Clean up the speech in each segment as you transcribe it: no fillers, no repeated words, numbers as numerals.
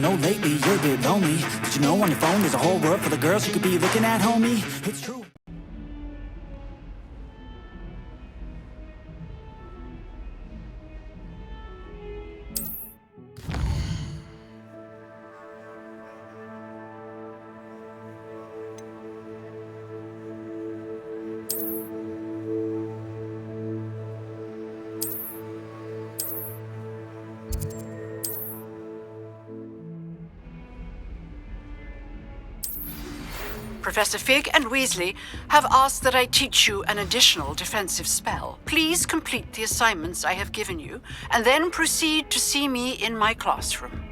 know lately you're a bit lonely, but you know on your phone there's a whole world full of girls you could be looking at, homie. It's true. Professor Fig and Weasley have asked that I teach you an additional defensive spell. Please complete the assignments I have given you, and then proceed to see me in my classroom.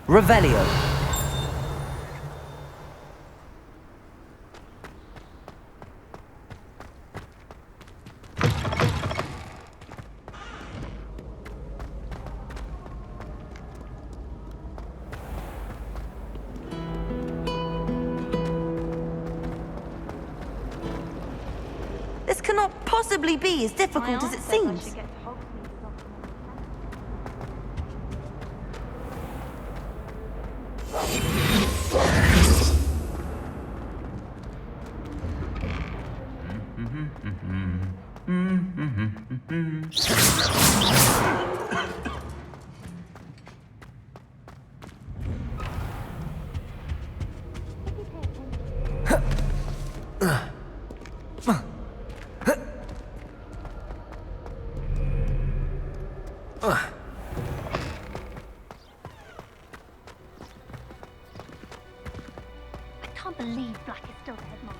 Revelio. This cannot possibly be as difficult as it seems. I can't believe Black is still the headmaster.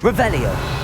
Revelio.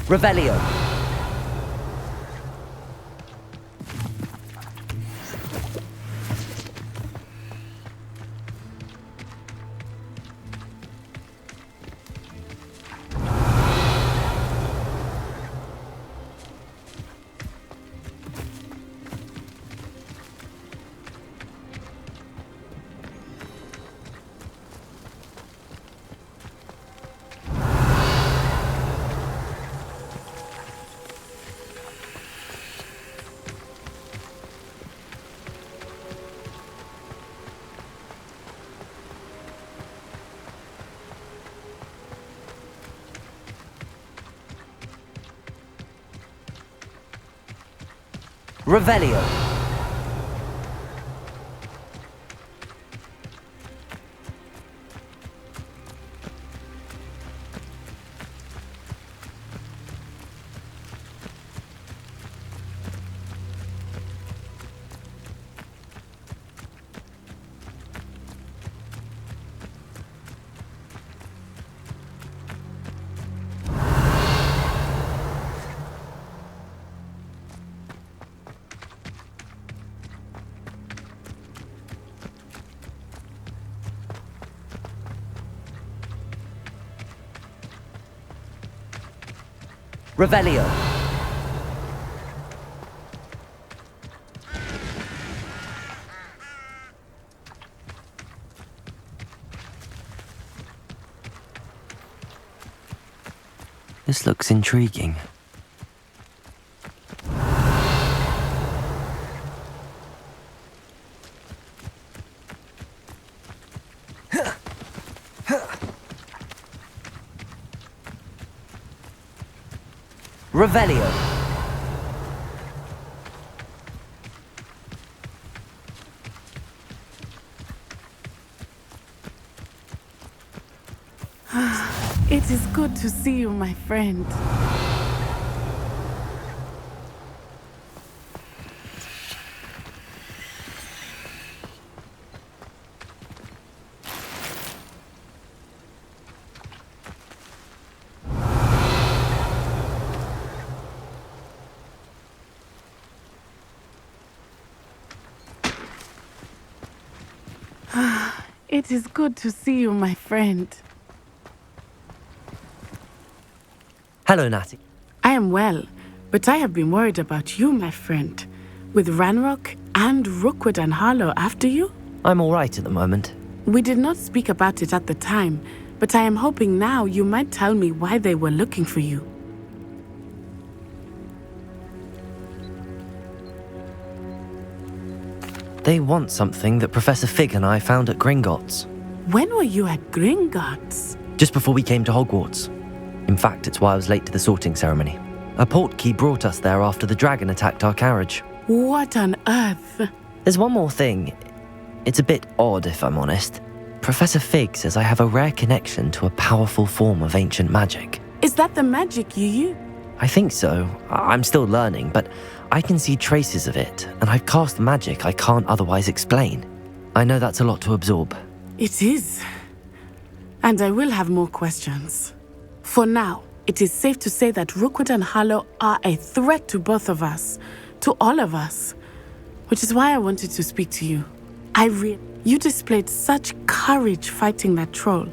Revelio. Revelio. Revelio. This looks intriguing. Revelio. It is good to see you, my friend. It is good to see you, my friend. Hello, Natty. I am well, but I have been worried about you, my friend. With Ranrock and Rookwood and Harlow after you? I'm all right at the moment. We did not speak about it at the time, but I am hoping now you might tell me why they were looking for you. They want something that Professor Fig and I found at Gringotts. When were you at Gringotts? Just before we came to Hogwarts. In fact, it's why I was late to the sorting ceremony. A portkey brought us there after the dragon attacked our carriage. What on earth? There's one more thing. It's a bit odd, if I'm honest. Professor Fig says I have a rare connection to a powerful form of ancient magic. Is that the magic you use? I think so. I'm still learning, but I can see traces of it, and I've cast magic I can't otherwise explain. I know that's a lot to absorb. It is. And I will have more questions. For now, it is safe to say that Rookwood and Harlow are a threat to both of us, to all of us, which is why I wanted to speak to you. You displayed such courage fighting that troll,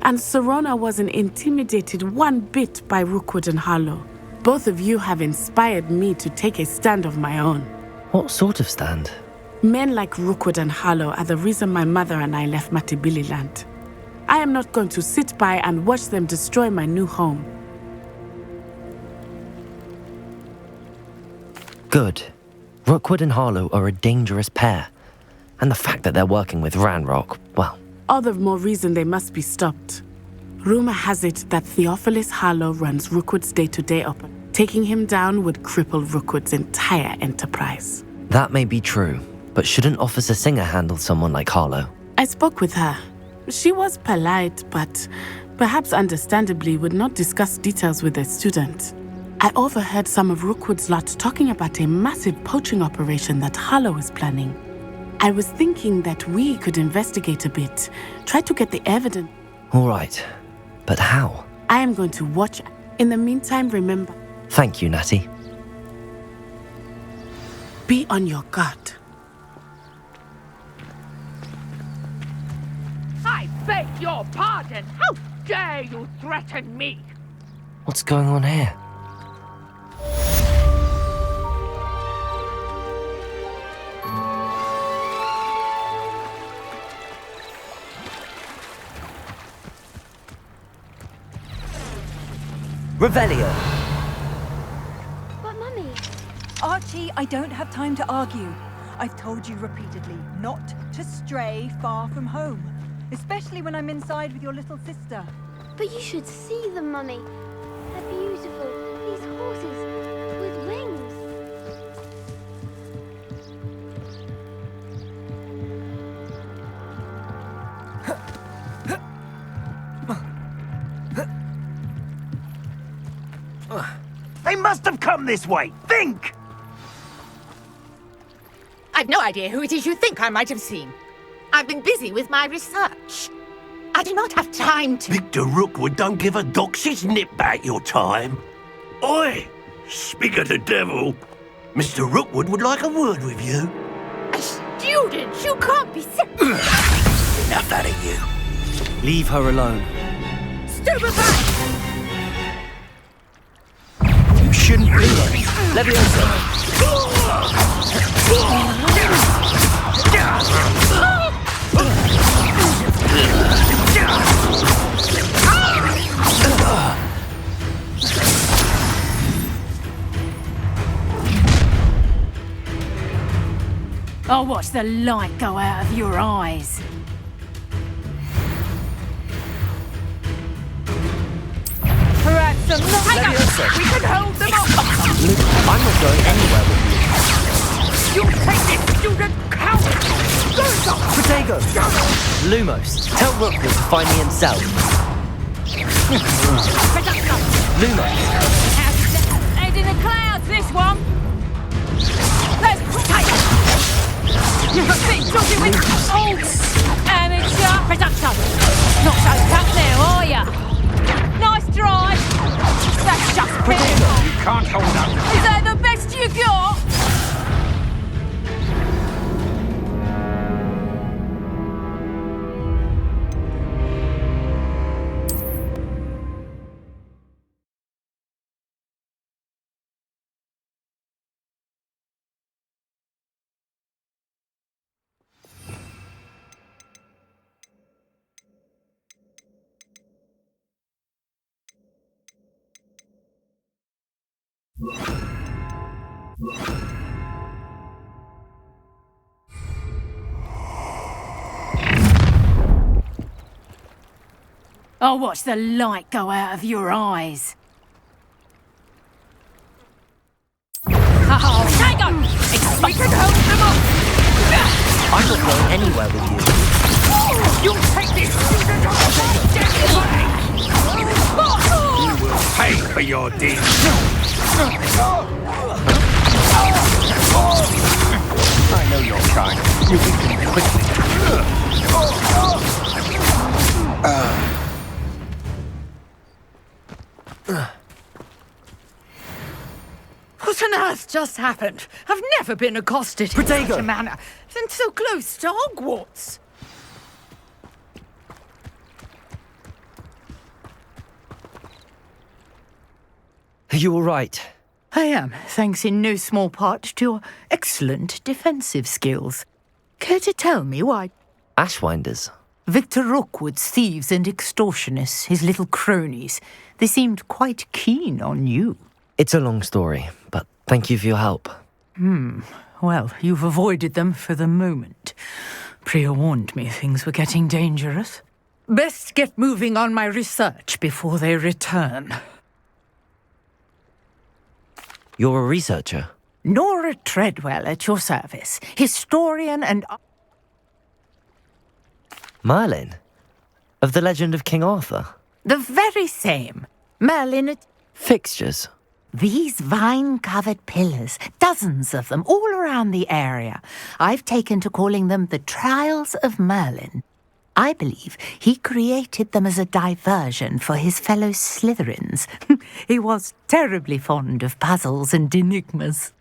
and Serona wasn't intimidated one bit by Rookwood and Harlow. Both of you have inspired me to take a stand of my own. What sort of stand? Men like Rookwood and Harlow are the reason my mother and I left Matibili land. I am not going to sit by and watch them destroy my new home. Good. Rookwood and Harlow are a dangerous pair. And the fact that they're working with Ranrock, well... All the more reason they must be stopped. Rumor has it that Theophilus Harlow runs Rookwood's day-to-day operation. Taking him down would cripple Rookwood's entire enterprise. That may be true, but shouldn't Officer Singer handle someone like Harlow? I spoke with her. She was polite, but perhaps understandably would not discuss details with a student. I overheard some of Rookwood's lot talking about a massive poaching operation that Harlow is planning. I was thinking that we could investigate a bit, try to get the evidence. All right, but how? I am going to watch. In the meantime, remember... Thank you, Natty. Be on your guard. I beg your pardon! How dare you threaten me? What's going on here? Revelio. But Mummy, Archie, I don't have time to argue. I've told you repeatedly not to stray far from home, especially when I'm inside with your little sister. but you should see them, Mummy. They're beautiful. These horses with wings. must have come this way. Think! I've no idea who it is you think I might have seen. I've been busy with my research. I do not have time to... Victor Rookwood don't give a doxy's nip back your time. Oi! Speak of the devil. Mr. Rookwood would like a word with you. A student? You can't be serious. Enough out of you. Leave her alone. Stupefy! You shouldn't be like... Leviosa! I'll watch the light go out of your eyes. Perhaps some Leviosa! We can hold them off! Luke, I'm not going anywhere with you. You take this, student coward! Protego! Lumos, tell Rookwood to find me himself. Lumos! Head in the clouds, this one! Let's take it! You've got big dodgy with old amateur production! Not so tough now, are ya? Nice drive! That's just pitiful! You can't hold up. Is that the best you got? I'll watch the light go out of your eyes. Oh, hang on! We can hold them up! I'm not going anywhere with you. You take this student on the way! You will pay for your deeds. I know your kind. You beat me quickly. What on earth just happened? I've never been accosted in Protego! such a manner, and so close to Hogwarts. Are you all right? I am, thanks in no small part to your excellent defensive skills. Care to tell me why? Ashwinders. Victor Rookwood's thieves and extortionists, his little cronies, they seemed quite keen on you. It's a long story, but thank you for your help. Well, you've avoided them for the moment. Priya warned me things were getting dangerous. Best get moving on my research before they return. You're a researcher. Nora Treadwell at your service, historian and... Merlin? Of the legend of King Arthur? The very same. Merlin at... Fixtures. These vine-covered pillars, dozens of them, all around the area. I've taken to calling them the Trials of Merlin. I believe he created them as a diversion for his fellow Slytherins. He was terribly fond of puzzles and enigmas.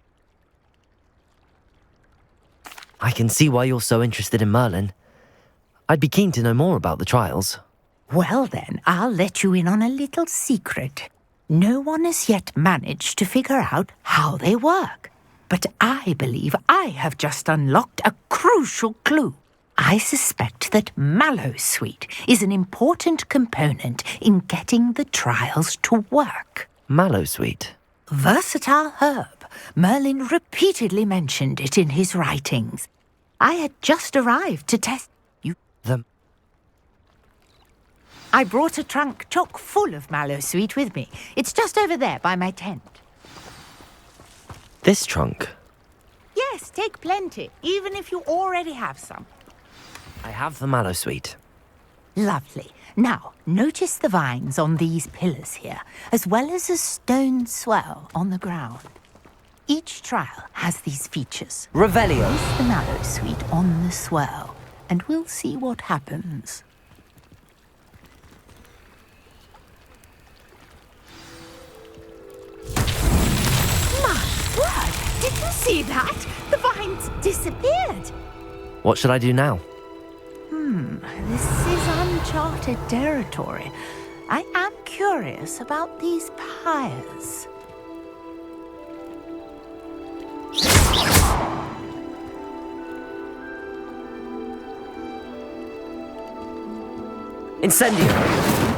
I can see why you're so interested in Merlin. I'd be keen to know more about the trials. Well then, I'll let you in on a little secret. No one has yet managed to figure out how they work. But I believe I have just unlocked a crucial clue. I suspect that Mallowsweet is an important component in getting the trials to work. Mallowsweet? Versatile herb. Merlin repeatedly mentioned it in his writings. I had just arrived to test you. I brought a trunk chock full of Mallowsweet with me. It's just over there by my tent. This trunk? Yes, take plenty, even if you already have some. I have the Mallowsweet. Lovely. Now, notice the vines on these pillars here, as well as a stone swell on the ground. Each trial has these features. Revelio. Place the mallow sweet on the swell, and we'll see what happens. My word! Did you see that? The vines disappeared. What should I do now? This is uncharted territory. I am curious about these pyres. Incendio!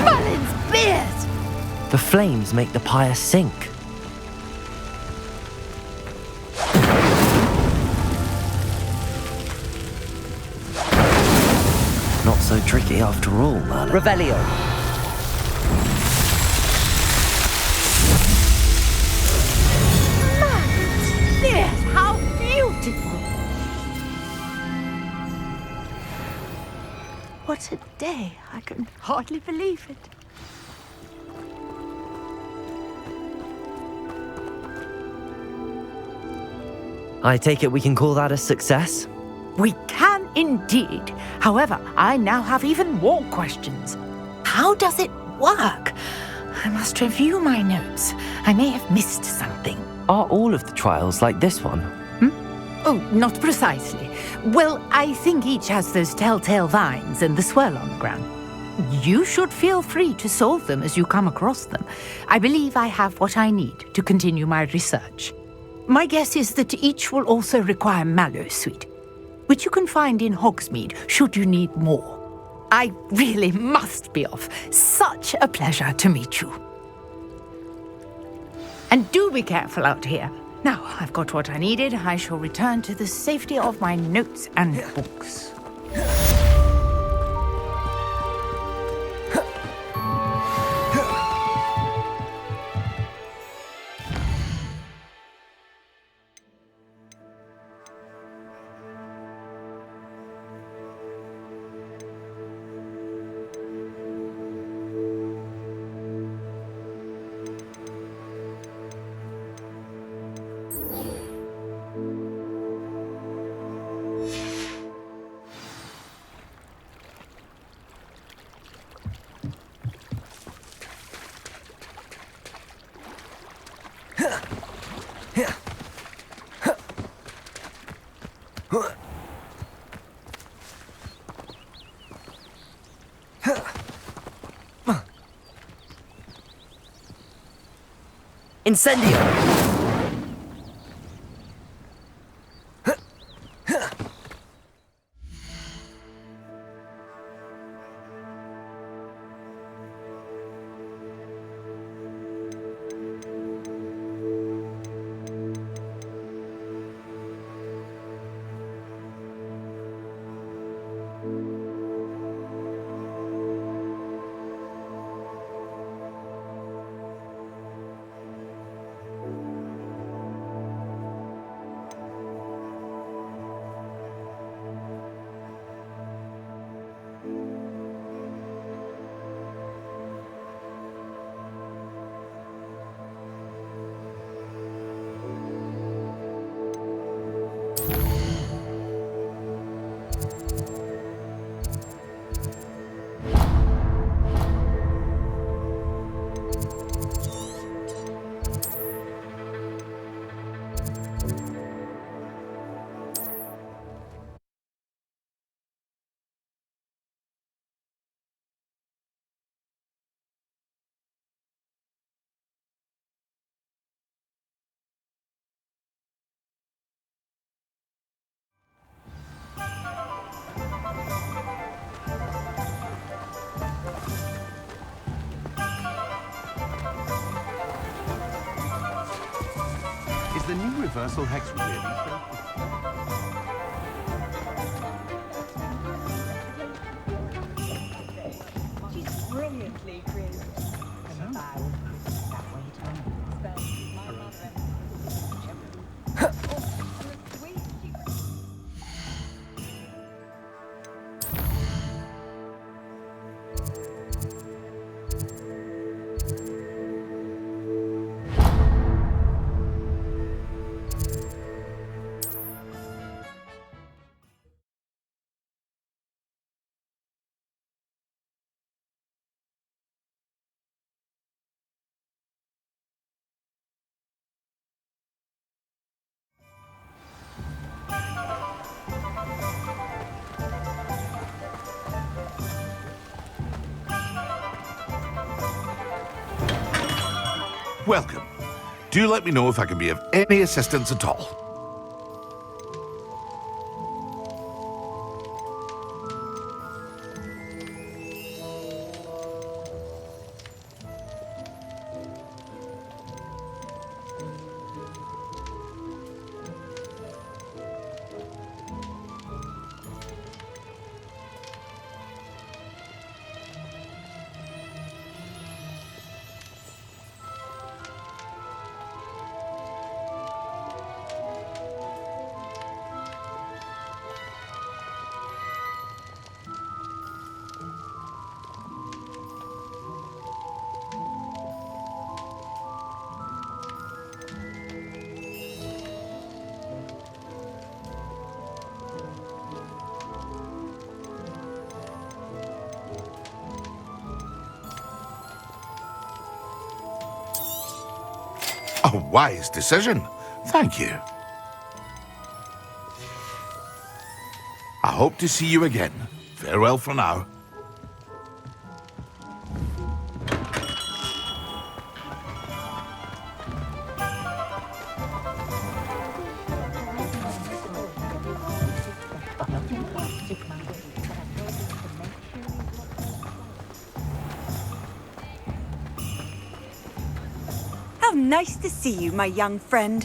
Merlin's beard! The flames make the pyre sink. Not so tricky after all, Merlin. Revelio. Merlin's beard! How beautiful! What a day! I can hardly believe it. I take it we can call that a success? We can indeed. However, I now have even more questions. How does it work? I must review my notes. I may have missed something. Are all of the trials like this one? Oh, not precisely. Well, I think each has those telltale vines and the swirl on the ground. You should feel free to solve them as you come across them. I believe I have what I need to continue my research. My guess is that each will also require mallow sweet, which you can find in Hogsmeade should you need more. I really must be off. Such a pleasure to meet you. And do be careful out here. Now, I've got what I needed. I shall return to the safety of my notes and books. Incendio! Is the new reversal hex really so? welcome. Do let me know if I can be of any assistance at all. A wise decision. Thank you. I hope to see you again. Farewell for now. How nice to see you, my young friend.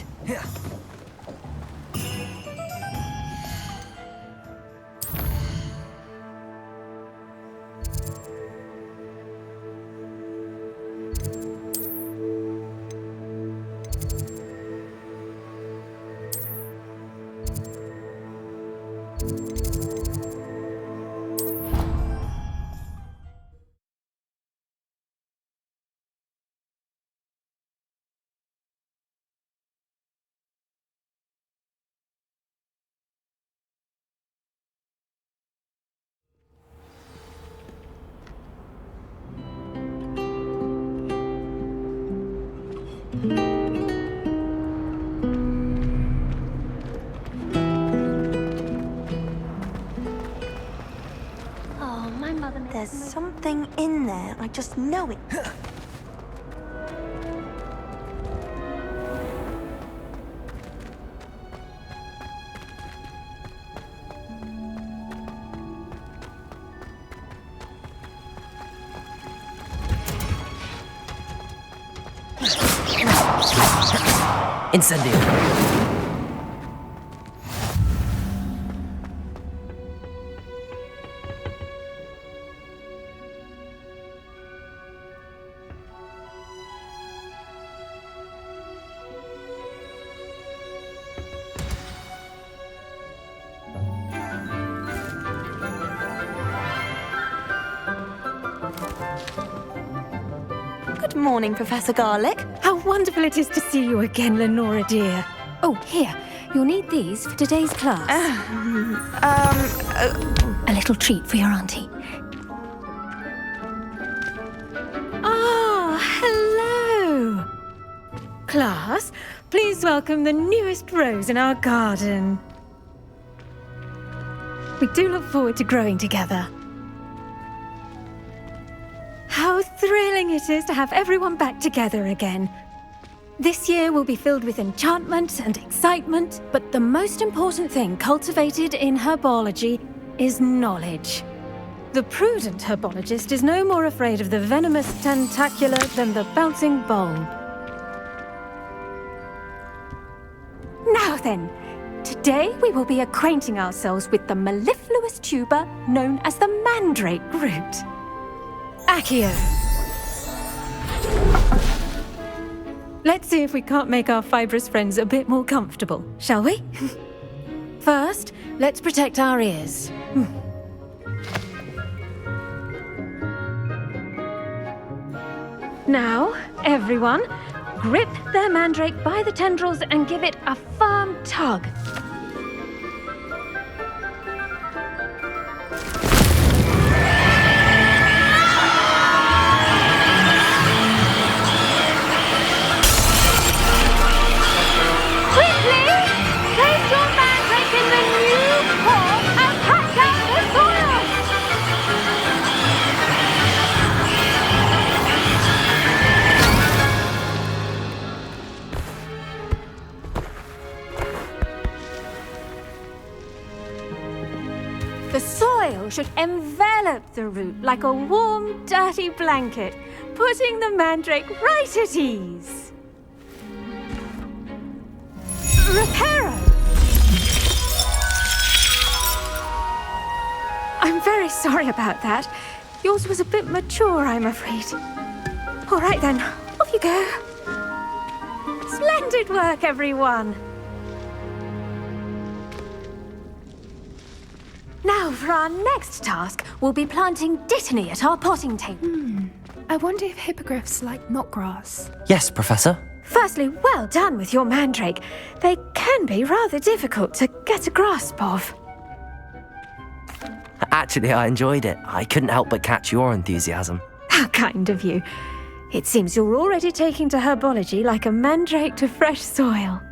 Oh, my mother. There's something in there. I just know it. Incendio. Good morning, Professor Garlic. How wonderful it is to see you again, Lenora dear. Oh, here. You'll need these for today's class. A little treat for your auntie. Ah, hello. Class, please welcome the newest rose in our garden. We do look forward to growing together. How thrilling it is to have everyone back together again. This year will be filled with enchantment and excitement, but the most important thing cultivated in herbology is knowledge. The prudent herbologist is no more afraid of the venomous tentacula than the bouncing bulb. Now then, today we will be acquainting ourselves with the mellifluous tuber known as the mandrake root. Accio. Let's see if we can't make our fibrous friends a bit more comfortable, shall we? First, let's protect our ears. Now, everyone, grip their mandrake by the tendrils and give it a firm tug. The soil should envelop the root like a warm, dirty blanket, putting the mandrake right at ease. Reparo! I'm very sorry about that. Yours was a bit mature, I'm afraid. All right then, off you go. Splendid work, everyone. Now, for our next task, we'll be planting dittany at our potting table. I wonder if hippogriffs like knotgrass. Yes, Professor. Firstly, well done with your mandrake. They can be rather difficult to get a grasp of. Actually, I enjoyed it. I couldn't help but catch your enthusiasm. How kind of you. It seems you're already taking to herbology like a mandrake to fresh soil.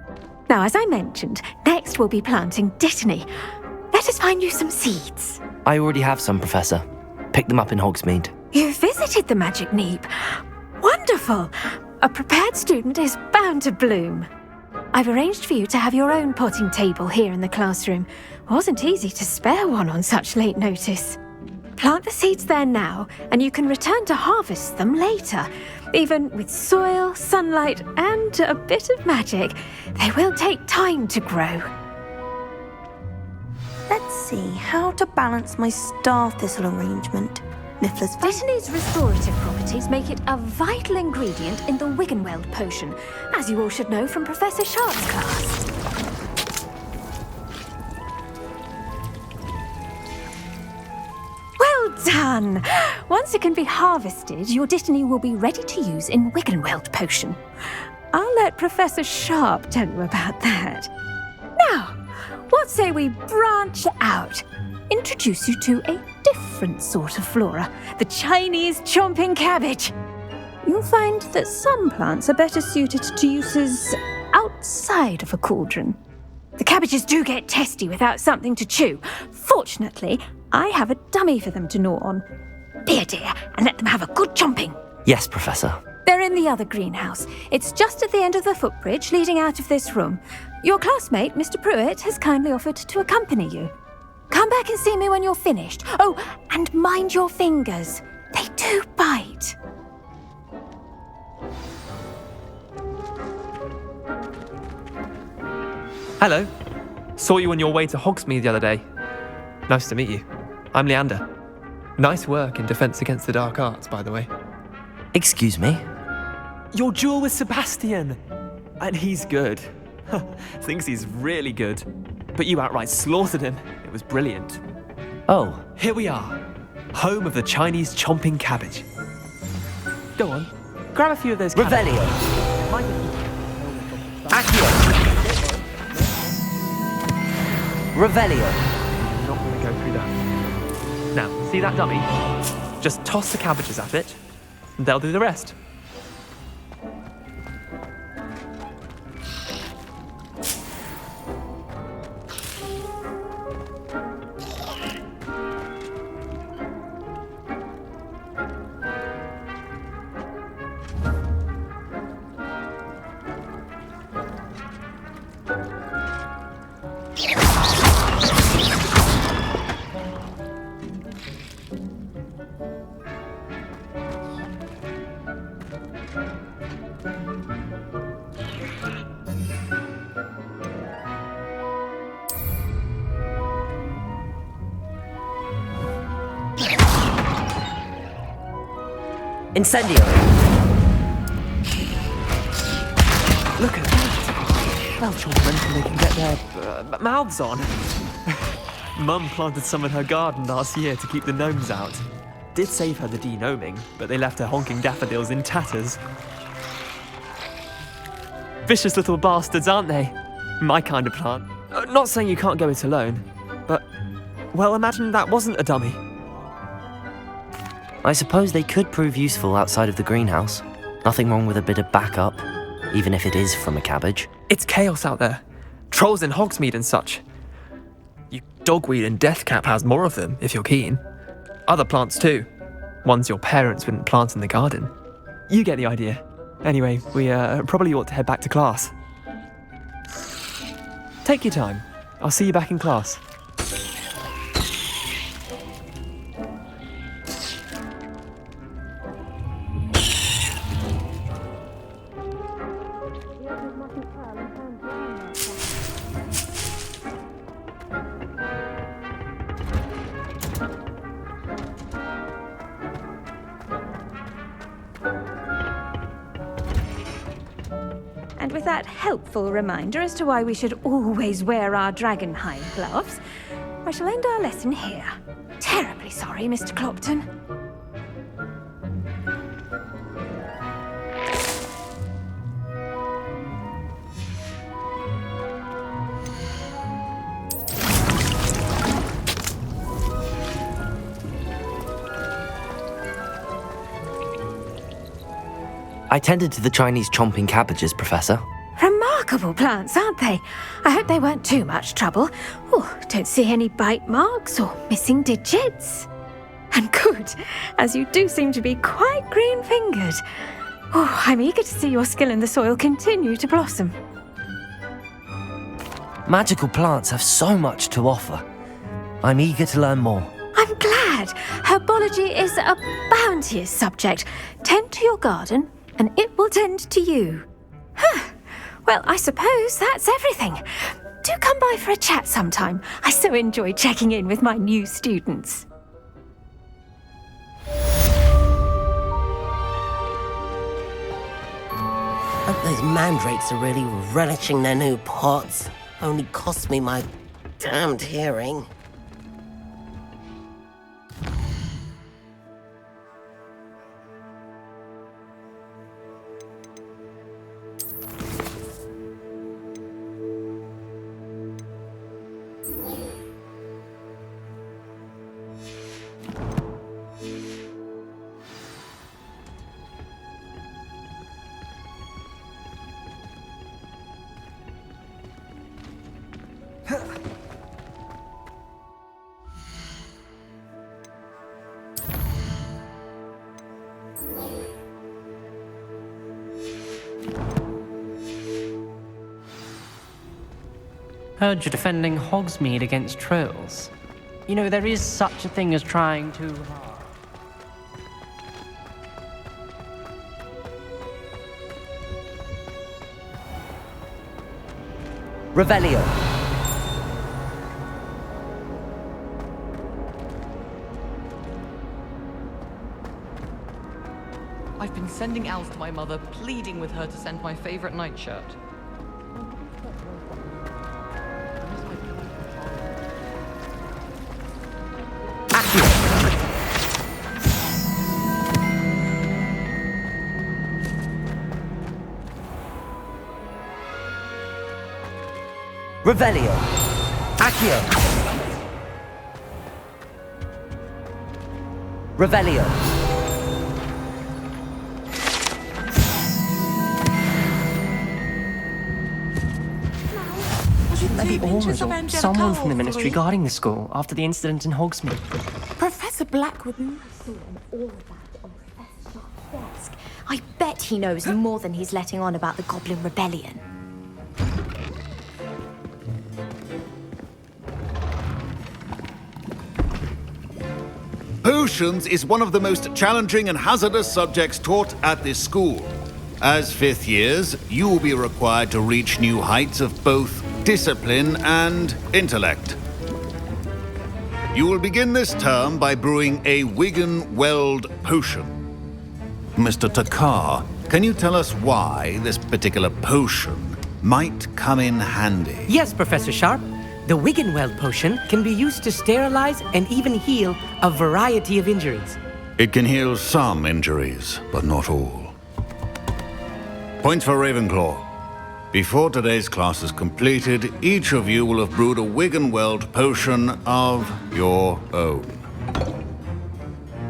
Now, as I mentioned, next we'll be planting dittany. Let us find you some seeds. I already have some, Professor. Pick them up in Hogsmeade. You visited the Magic Neep. Wonderful! A prepared student is bound to bloom. I've arranged for you to have your own potting table here in the classroom. Wasn't easy to spare one on such late notice. Plant the seeds there now, and you can return to harvest them later. Even with soil, sunlight, and a bit of magic, they will take time to grow. Let's see how to balance my star thistle arrangement. Miffler's Dittany's restorative properties make it a vital ingredient in the Wiggenweld potion, as you all should know from Professor Sharp's class. Well done! Once it can be harvested, your dittany will be ready to use in Wiggenweld potion. I'll let Professor Sharp tell you about that. Now, what say we branch out? Introduce you to a different sort of flora, the Chinese chomping cabbage. You'll find that some plants are better suited to uses outside of a cauldron. The cabbages do get testy without something to chew. Fortunately, I have a dummy for them to gnaw on. Be a dear and let them have a good chomping. Yes, Professor. They're in the other greenhouse. It's just at the end of the footbridge leading out of this room. Your classmate, Mr. Pruitt, has kindly offered to accompany you. Come back and see me when you're finished. Oh, and mind your fingers. They do bite. Hello. Saw you on your way to Hogsmeade the other day. Nice to meet you. I'm Leander. Nice work in Defense Against the Dark Arts, by the way. Excuse me? Your duel with Sebastian! And he's good. Thinks he's really good. But you outright slaughtered him. It was brilliant. Oh. Here we are. Home of the Chinese chomping cabbage. Go on. Grab a few of those Revelio. Accio. Revelio. I'm not going to go through that. Now, see that dummy? Just toss the cabbages at it, and they'll do the rest. Incendio. Look at that. Well, children, they can get their mouths on. Mum planted some in her garden last year to keep the gnomes out. Did save her the de-gnoming, but they left her honking daffodils in tatters. Vicious little bastards, aren't they? My kind of plant. Not saying you can't go it alone, but, well, imagine that wasn't a dummy. I suppose they could prove useful outside of the greenhouse. Nothing wrong with a bit of backup, even if it is from a cabbage. It's chaos out there. Trolls in Hogsmeade and such. You dogweed and deathcap has more of them, if you're keen. Other plants too. Ones your parents wouldn't plant in the garden. You get the idea. Anyway, we probably ought to head back to class. Take your time. I'll see you back in class. with that helpful reminder as to why we should always wear our dragonhide gloves, I shall end our lesson here. Terribly sorry, Mr. Clopton. I tended to the Chinese chomping cabbages, Professor. Remarkable plants, aren't they? I hope they weren't too much trouble. Oh, don't see any bite marks or missing digits. And good, as you do seem to be quite green-fingered. Oh, I'm eager to see your skill in the soil continue to blossom. Magical plants have so much to offer. I'm eager to learn more. I'm glad. Herbology is a bounteous subject. Tend to your garden, and it will tend to you. Huh. Well, I suppose that's everything. Do come by for a chat sometime. I so enjoy checking in with my new students. Hope those mandrakes are really relishing their new pots. Only cost me my damned hearing. Heard you're defending Hogsmeade against trolls. You know, there is such a thing as trying too hard. Revelio. I've been sending owls to my mother, pleading with her to send my favorite nightshirt. Revelio. Accio. Revelio. Shouldn't there be orders or someone from the Ministry guarding the school after the incident in Hogsmeade? Professor Blackwood. All of that on Professor Sharp's desk. I bet he knows more than he's letting on about the Goblin Rebellion. Potions is one of the most challenging and hazardous subjects taught at this school. As fifth years, you will be required to reach new heights of both discipline and intellect. You will begin this term by brewing a Wigan-Weld potion. Mr. Takar, can you tell us why this particular potion might come in handy? Yes, Professor Sharp. The Wigan-Weld potion can be used to sterilize and even heal a variety of injuries. It can heal some injuries, but not all. Point for Ravenclaw. Before today's class is completed, each of you will have brewed a Wigan-Weld potion of your own.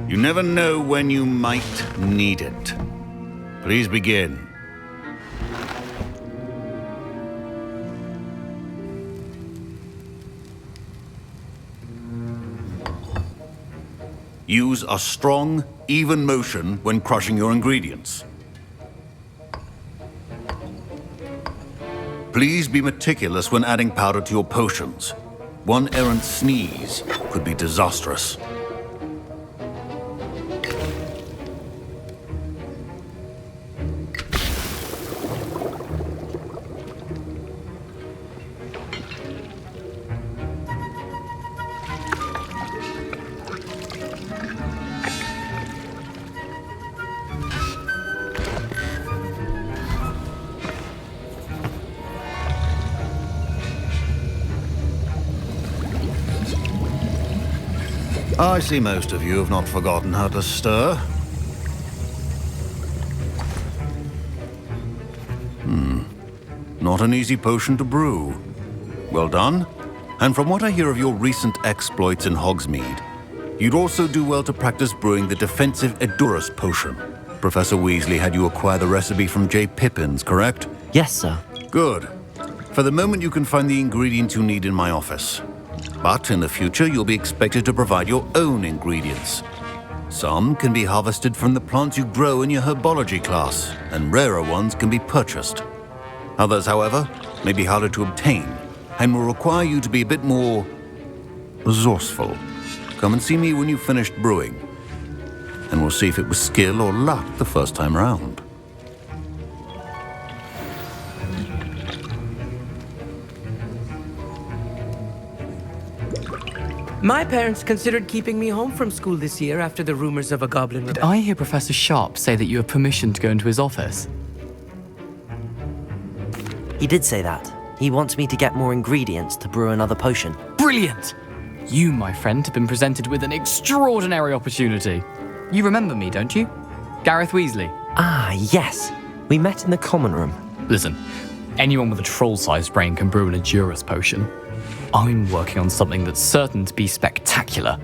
You never know when you might need it. Please begin. Use a strong, even motion when crushing your ingredients. Please be meticulous when adding powder to your potions. One errant sneeze could be disastrous. I see most of you have not forgotten how to stir. Not an easy potion to brew. Well done. And from what I hear of your recent exploits in Hogsmeade, you'd also do well to practice brewing the defensive Edurus potion. Professor Weasley had you acquire the recipe from J. Pippins, correct? Yes, sir. Good. For the moment, you can find the ingredients you need in my office. But in the future, you'll be expected to provide your own ingredients. Some can be harvested from the plants you grow in your herbology class, and rarer ones can be purchased. Others, however, may be harder to obtain, and will require you to be a bit more resourceful. Come and see me when you've finished brewing, and we'll see if it was skill or luck the first time round. My parents considered keeping me home from school this year after the rumors of a goblin Did rebellion. I hear Professor Sharp say that you have permission to go into his office? He did say that. He wants me to get more ingredients to brew another potion. Brilliant! You, my friend, have been presented with an extraordinary opportunity. You remember me, don't you? Gareth Weasley. Ah, yes. We met in the common room. Listen, anyone with a troll-sized brain can brew an Edurus potion. I'm working on something that's certain to be spectacular.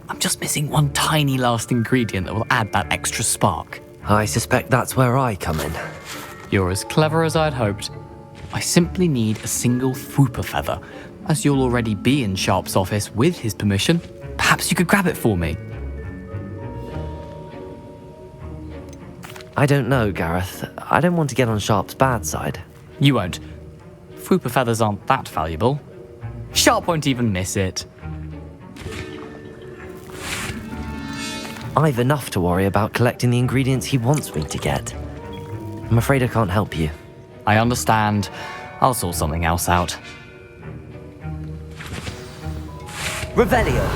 I'm just missing one tiny last ingredient that will add that extra spark. I suspect that's where I come in. You're as clever as I'd hoped. I simply need a single Fwooper feather. As you'll already be in Sharp's office with his permission, perhaps you could grab it for me. I don't know, Gareth. I don't want to get on Sharp's bad side. You won't. Fwooper feathers aren't that valuable. Sharp won't even miss it. I've enough to worry about collecting the ingredients he wants me to get. I'm afraid I can't help you. I understand. I'll sort something else out. Revelio.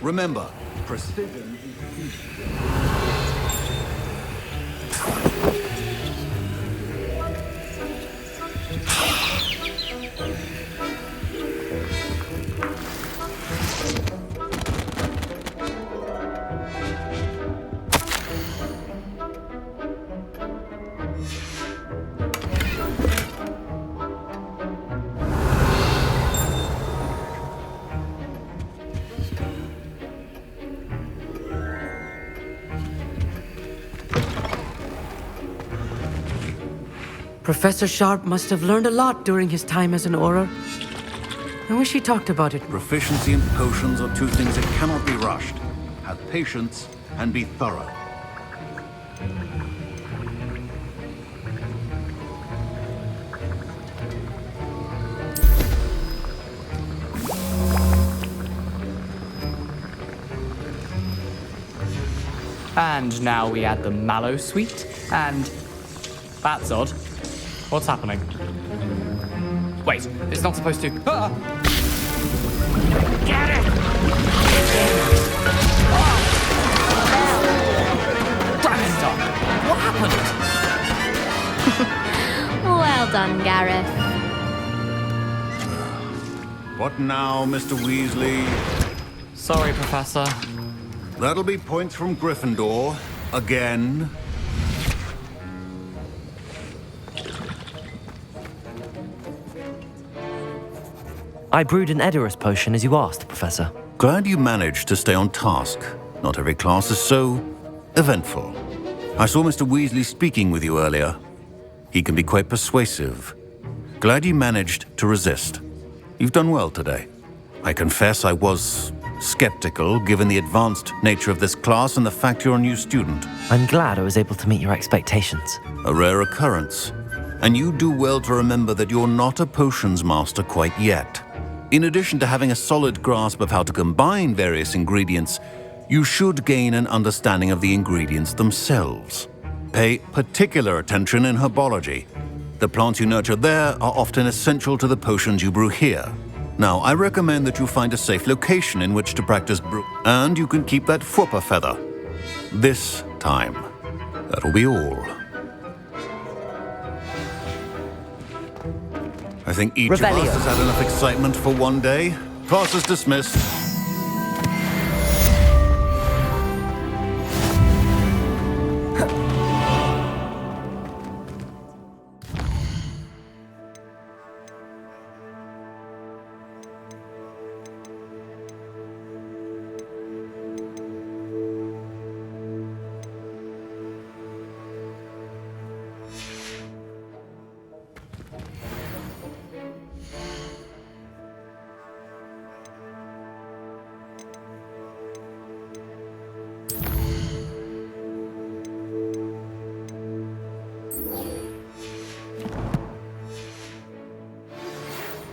Remember, precision. Professor Sharp must have learned a lot during his time as an Auror. I wish he talked about it. Proficiency and potions are two things that cannot be rushed. Have patience and be thorough. And now we add the mallow sweet, and that's odd. What's happening? Wait, it's not supposed to. Ah! Get it! Dragonstone! What happened? Well done, Gareth. What now, Mr. Weasley? Sorry, Professor. That'll be points from Gryffindor. Again. I brewed an Edurus potion as you asked, Professor. Glad you managed to stay on task. Not every class is so eventful. I saw Mr. Weasley speaking with you earlier. He can be quite persuasive. Glad you managed to resist. You've done well today. I confess I was skeptical given the advanced nature of this class and the fact you're a new student. I'm glad I was able to meet your expectations. A rare occurrence. And you do well to remember that you're not a potions master quite yet. In addition to having a solid grasp of how to combine various ingredients, you should gain an understanding of the ingredients themselves. Pay particular attention in herbology. The plants you nurture there are often essential to the potions you brew here. Now, I recommend that you find a safe location in which to practice brew, and you can keep that Fwooper feather. This time. That'll be all. I think each Revelio. of us has had enough excitement for one day. Class is dismissed.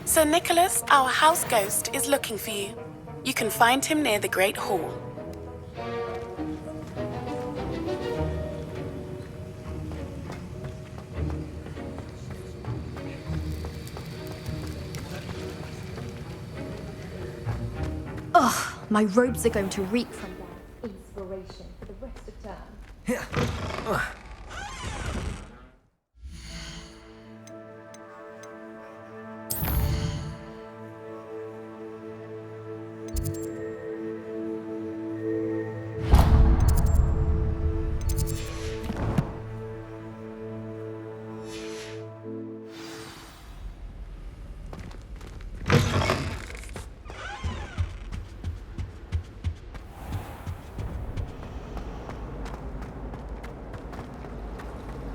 Sir Nicholas, our house ghost, is looking for you. You can find him near the Great Hall. Ugh, my robes are going to reek from that inspiration for the rest of term.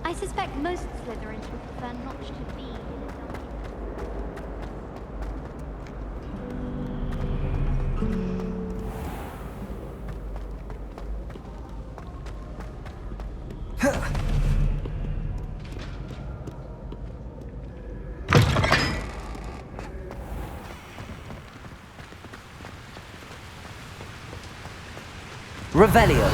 I suspect most Slytherins would prefer not to be in a dungeon. Revelio.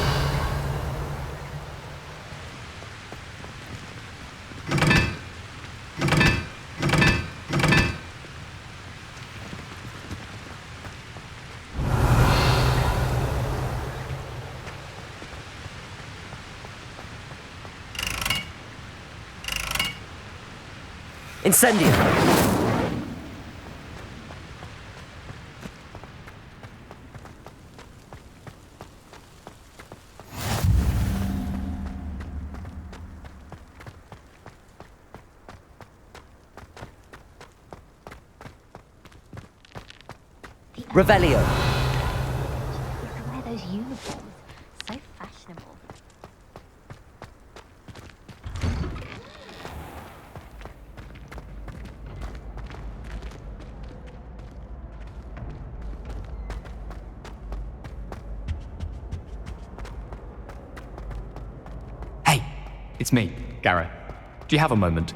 Incendio. Revelio. Look at wear those uniforms. So fashionable. It's me, Garrett. Do you have a moment?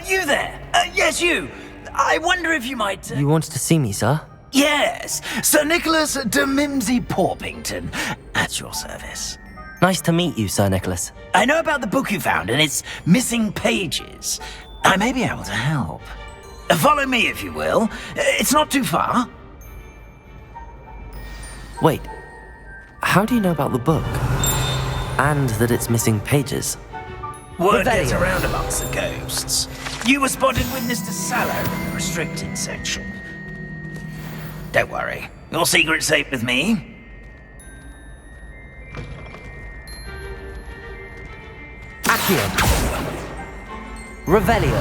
You there? Yes, you. I wonder if you might... You wanted to see me, sir? Yes, Sir Nicholas de Mimsy Porpington, at your service. Nice to meet you, Sir Nicholas. I know about the book you found and its missing pages. I may be able to help. Follow me, if you will. It's not too far. Wait, how do you know about the book? And that it's missing pages? Word gets around amongst the ghosts. You were spotted with Mr. Sallow in the restricted section. Don't worry, your secret's safe with me. Accio. Revelio.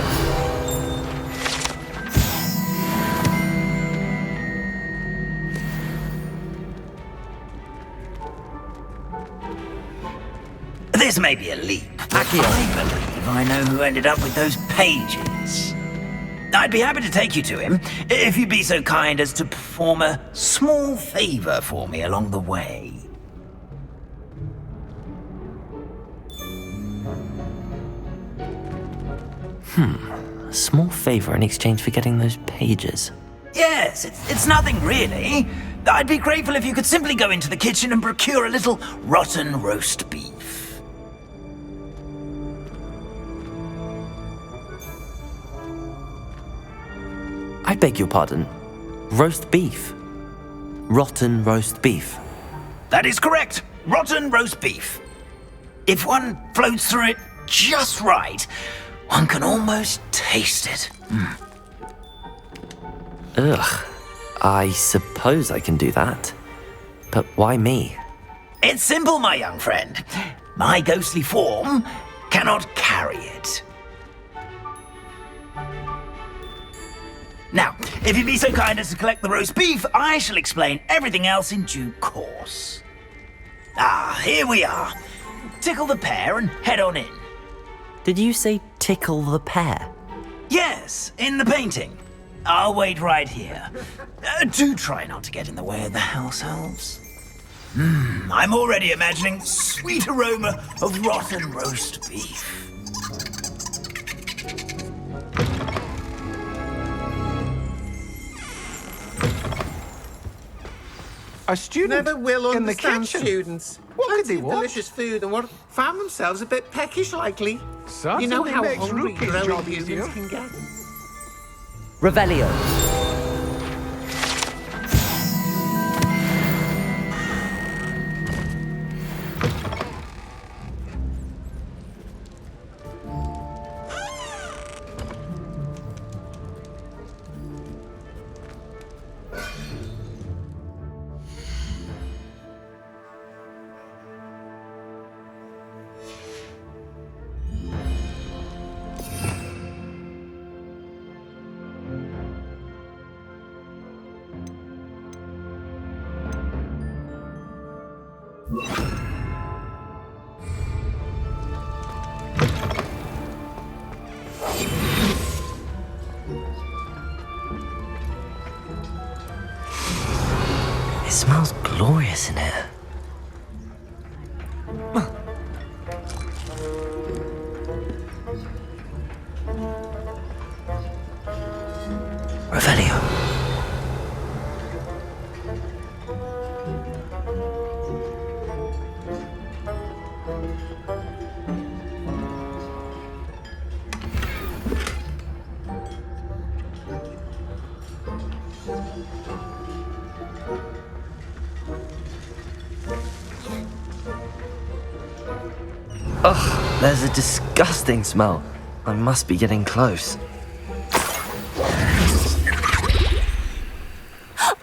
This may be a leap, but I believe I know who ended up with those pages. I'd be happy to take you to him, if you'd be so kind as to perform a small favor for me along the way. A small favor in exchange for getting those pages. Yes, it's nothing really. I'd be grateful if you could simply go into the kitchen and procure a little rotten roast beef. I beg your pardon. Roast beef. Rotten roast beef. That is correct. Rotten roast beef. If one floats through it just right. One can almost taste it. Ugh. I suppose I can do that. But why me? It's simple, my young friend. My ghostly form cannot carry it. Now, if you'd be so kind as to collect the roast beef, I shall explain everything else in due course. Ah, here we are. Tickle the pear and head on in. Did you say tickle the pear? Yes, in the painting. I'll wait right here. Do try not to get in the way of the house elves. I'm already imagining sweet aroma of rotten roast beef. A student Never will in the understand kitchen. students. What could they Plenty of want? delicious food and what found themselves a bit peckish likely. Certainly you know how makes hungry Rookie's growing job humans easier. can get. Revelio. It smells glorious in here. Revelio. Ugh, there's a disgusting smell. I must be getting close.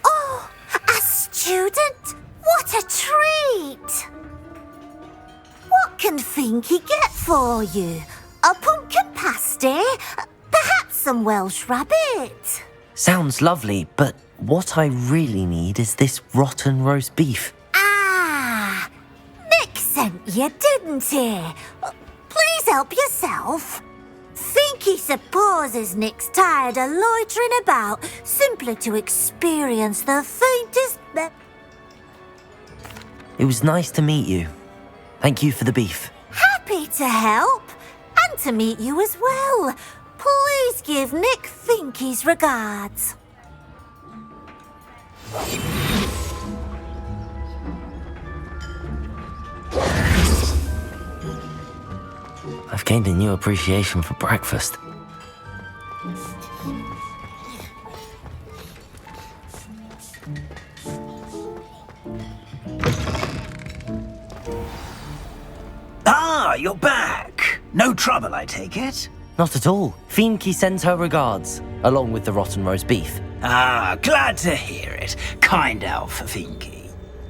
Oh, a student? What a treat! What can Finky get for you? A pumpkin pasty? Perhaps some Welsh rabbit? Sounds lovely, but what I really need is this rotten roast beef. Ah, Nick sent you, didn't he? Please help yourself. Finky supposes Nick's tired of loitering about simply to experience the faintest... It was nice to meet you. Thank you for the beef. Happy to help, and to meet you as well. Please give Nick Finky's regards. I've gained a new appreciation for breakfast. Ah, you're back. No trouble, I take it? Not at all. Fienke sends her regards, along with the rotten roast beef. Ah, glad to hear it. Kind elf, Finky.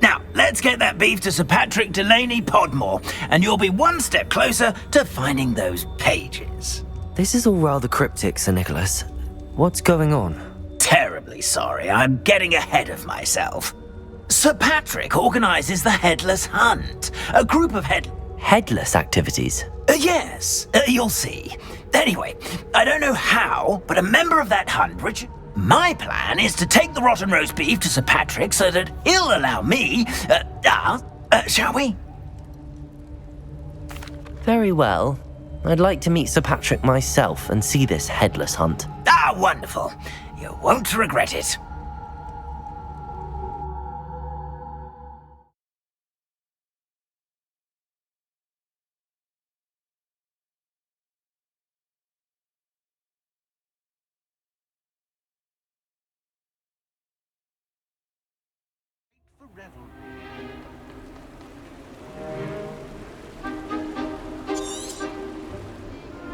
Now, let's get that beef to Sir Patrick Delaney Podmore, and you'll be one step closer to finding those pages. This is all rather cryptic, Sir Nicholas. What's going on? Terribly sorry, I'm getting ahead of myself. Sir Patrick organises the Headless Hunt, a group of Headless activities? Yes, you'll see. Anyway, I don't know how, but a member of that hunt, Richard... My plan is to take the rotten roast beef to Sir Patrick so that he'll allow me... shall we? Very well. I'd like to meet Sir Patrick myself and see this Headless Hunt. Ah, wonderful. You won't regret it.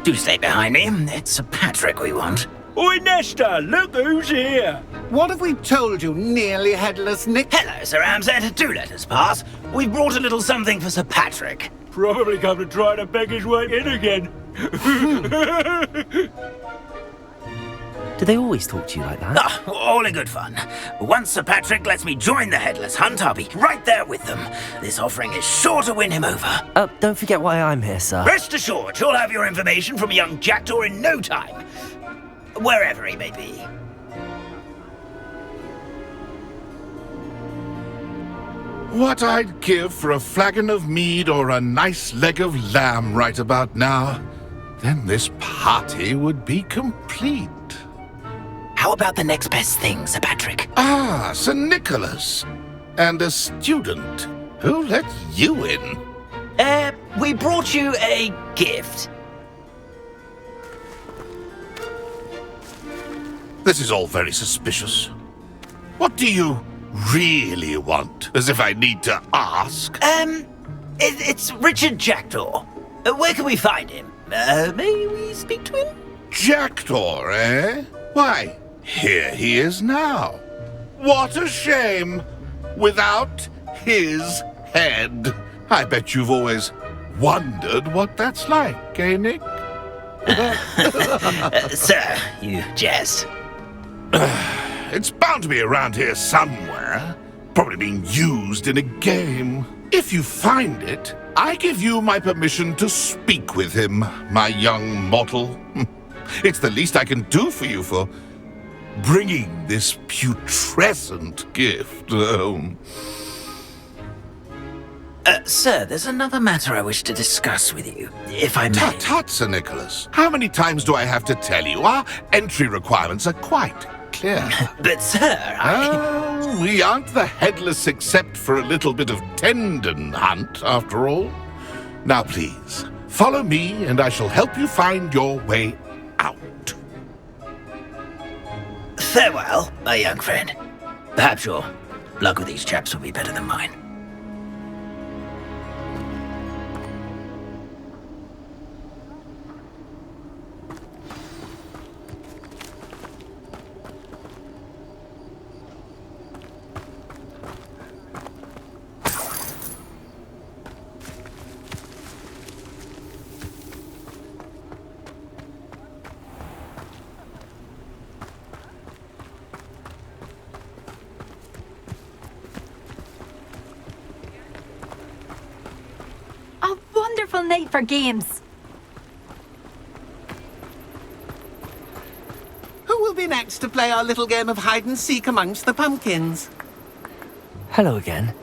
Do stay behind me. It's Sir Patrick we want. Oi, Nesta, look who's here. What have we told you, nearly headless Nick? Hello, Sir Ramsed. Do let us pass. We've brought a little something for Sir Patrick. Probably come to try to beg his way in again. Do they always talk to you like that? Ah, all in good fun. Once Sir Patrick lets me join the Headless Hunt, I'll be right there with them. This offering is sure to win him over. Don't forget why I'm here, sir. Rest assured, you'll have your information from a young jackdaw in no time. Wherever he may be. What I'd give for a flagon of mead or a nice leg of lamb right about now. Then this party would be complete. How about the next best thing, Sir Patrick? Ah, Sir Nicholas. And a student. Who let you in? We brought you a gift. This is all very suspicious. What do you really want? As if I need to ask. It's Richard Jackdaw. Where can we find him? May we speak to him? Jackdaw, eh? Why, here he is now. What a shame. Without his head. I bet you've always wondered what that's like, eh, Nick? Sir, you jest. It's bound to be around here somewhere. Probably being used in a game. If you find it, I give you my permission to speak with him, my young mortal. It's the least I can do for you for bringing this putrescent gift home. Sir, there's another matter I wish to discuss with you, if I may. Tut, tut, Sir Nicholas. How many times do I have to tell you? Our entry requirements are quite clear. But, sir, we aren't the Headless except for a little bit of tendon hunt, after all. Now, please, follow me, and I shall help you find your way out. Farewell, my young friend. Perhaps your luck with these chaps will be better than mine. Wonderful night for games. Who will be next to play our little game of hide and seek amongst the pumpkins? Hello again.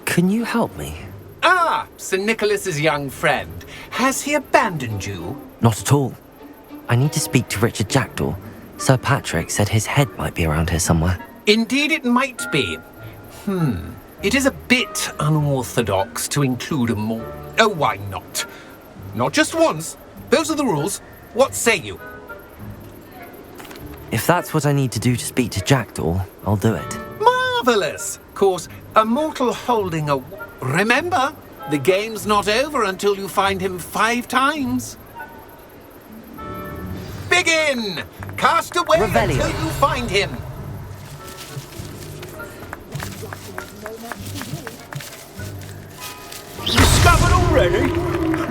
Can you help me? Ah, Sir Nicholas's young friend. Has he abandoned you? Not at all. I need to speak to Richard Jackdaw. Sir Patrick said his head might be around here somewhere. Indeed it might be. It is a bit unorthodox to include a more... Oh, why not? Not just once. Those are the rules. What say you? If that's what I need to do to speak to Jackdaw, I'll do it. Marvellous! Of course, a mortal holding a... Remember, the game's not over until you find him 5 times. Begin! Cast away Revelio. until you find him. Discovered already?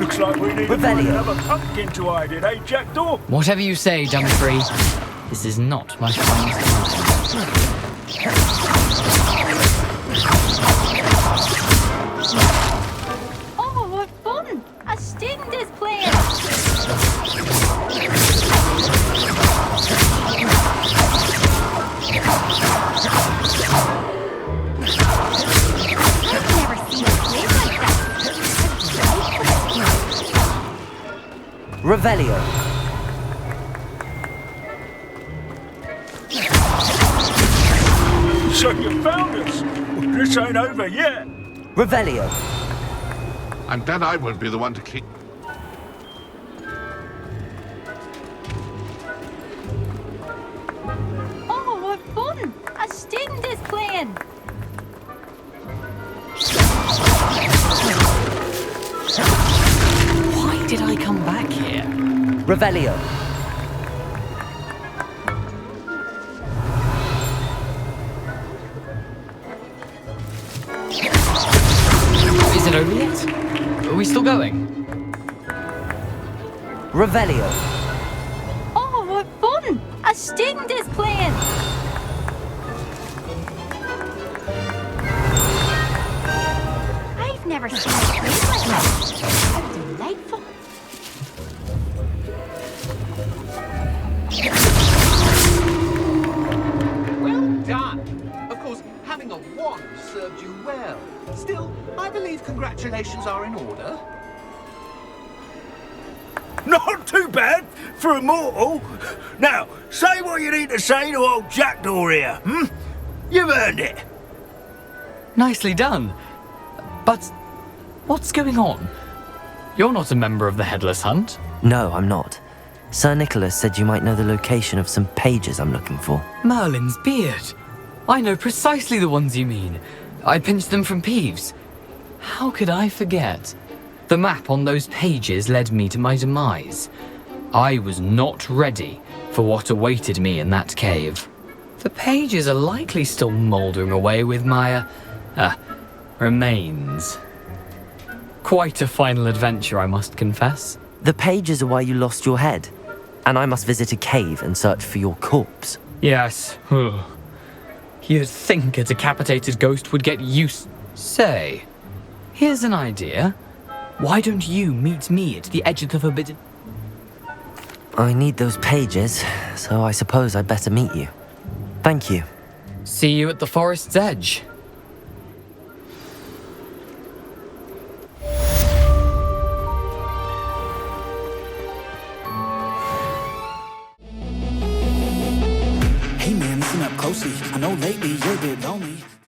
Looks like we need to find Revelio. another pumpkin to hide in, eh, Jackdaw? Whatever you say, Dumfries. This is not my finest Oh, what fun! A student is playing! I've never seen a play like that. Revelio. So you found us? Well, this ain't over yet. Revelio. I'm glad I won't be the one to keep... Oh, what fun! A student is playing! Why did I come back here? Revelio. Is it over yet? Are we still going? Revelio. Oh, what fun! A student is playing! I've never seen a place like that. How delightful. Well done! Of course, having a wand served you well. Still, I believe congratulations are in order. Not too bad for a mortal. Now, say what you need to say to old Jackdaw here, hmm? You've earned it. Nicely done. But what's going on? You're not a member of the Headless Hunt. No, I'm not. Sir Nicholas said you might know the location of some pages I'm looking for. Merlin's beard. I know precisely the ones you mean. I pinched them from Peeves. How could I forget? The map on those pages led me to my demise. I was not ready for what awaited me in that cave. The pages are likely still mouldering away with my, remains. Quite a final adventure, I must confess. The pages are why you lost your head, and I must visit a cave and search for your corpse. Yes. You'd think a decapitated ghost would get used. Say, here's an idea. Why don't you meet me at the edge of the forbidden... I need those pages, so I suppose I'd better meet you. Thank you. See you at the forest's edge. Hey man, listen up closely. I know lately you're a bit lonely.